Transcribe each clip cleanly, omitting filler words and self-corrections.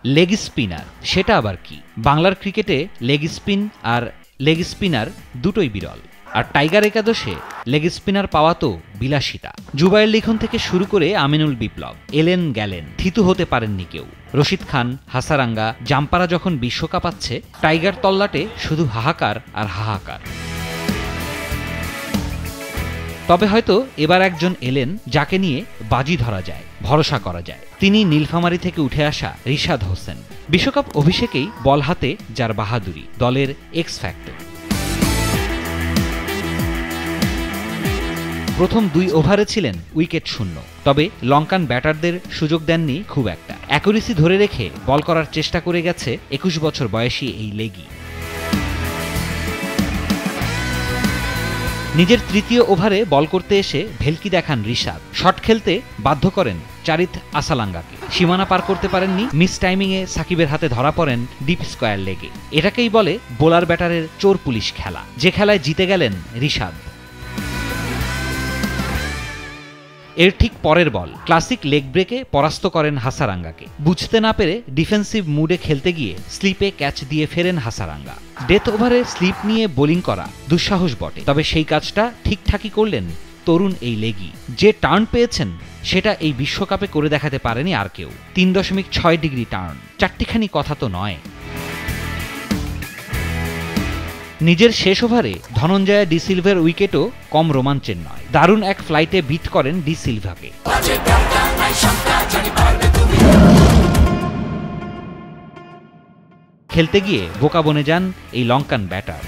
Leg spinner সেটা আবার কি? বাংলার ক্রিকেটে লেগ স্পিন আর লেগ স্পিনার দুটোই বিরল। আর টাইগার একাদশে লেগ স্পিনার পাওয়া তো বিলাসিতা। জুবায়ের লিখন থেকে শুরু করে আমিনুল বিপ্লব এলেন গেলেন, থিতু হতে পারেননি কেউ। রশিদ খান, হাসারাঙ্গা, জাম্পারা যখন বিশ্বকাপ পাচ্ছে, টাইগার তল্লাটে শুধু হাহাকার আর হাহাকার। তবে হয়তো এবার একজন এলেন যাকে নিয়ে বাজি ধরা যায়, ভরসা করা যায়। তিনি নীলফামারী থেকে উঠে আসা রিশাদ হোসেন। বিশ্বকাপ অভিষেকেই বল হাতে যার বাহাদুরি, দলের এক্স ফ্যাক্টর। প্রথম 2 ওভারে ছিলেন উইকেট শূন্য, তবে লঙ্কান ব্যাটারদের সুযোগ দেননি খুব একটা। অ্যাকুরেসি ধরে রেখে বল করার চেষ্টা করে গেছে 21 বছর বয়সী এই লেগি। নিজের তৃতীয় ওভারে বল করতে এসে ভেলকি দেখান রিশাদ। শট খেলতে বাধ্য করেন চারিত আসালাঙ্গাকে। সীমানা পার করতে পারেননি, মিস টাইমিংয়ে সাকিবের হাতে ধরা পড়েন ডিপ স্কয়ার লেগে। এটাকেই বলে বোলার ব্যাটারের চোর পুলিশ খেলা, যে খেলায় জিতে গেলেন রিশাদ। এর ঠিক পরের বল ক্লাসিক লেগ ব্রেকে পরাস্ত করেন হাসারাঙ্গাকে। বুঝতে না পেরে ডিফেন্সিভ মুডে খেলতে গিয়ে স্লিপে ক্যাচ দিয়ে ফেরেন হাসারাঙ্গা। ডেথ ওভারে স্লিপ নিয়ে বোলিং করা দুঃসাহস বটে, তবে সেই কাজটা ঠিকঠাকই করলেন তরুণ এই লেগি। যে টার্ন পেয়েছেন সেটা এই বিশ্বকাপে করে দেখাতে পারেনি আর কেউ। 3.6 ডিগ্রি টার্ন, চারটিখানি কথা তো নয়। নিজের শেষ ওভারে ধনঞ্জয়া ডি সিলভার উইকেটও কম রোমাঞ্চের নয়। দারুণ এক ফ্লাইটে বিট করেন ডি সিলভাকে। খেলতে গিয়ে বোকা বনে যান এই লঙ্কান ব্যাটার।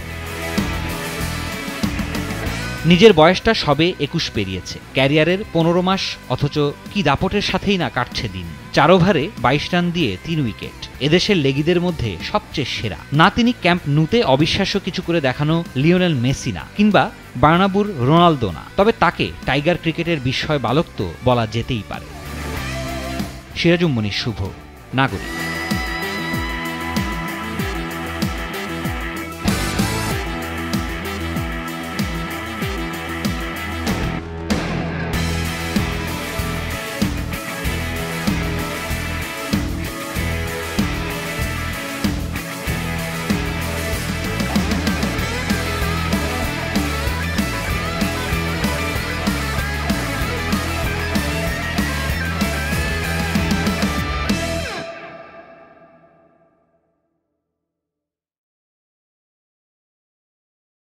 নিজের বয়সটা সবে 21 পেরিয়েছে, ক্যারিয়ারের 15 মাস, অথচ কি দাপটের সাথেই না কাটছে দিন। 4 ওভারে 22 রান দিয়ে 3 উইকেট, এদেশের লেগিদের মধ্যে সবচেয়ে সেরা। না তিনি ক্যাম্প নুতে অবিশ্বাস্য কিছু করে দেখানো লিওনেল মেসি না, কিংবা বার্নাবুর রোনালদো না, তবে তাকে টাইগার ক্রিকেটের বিস্ময় বালক তো বলা যেতেই পারে। সিরাজুম মনির শুভ, নাগরিক।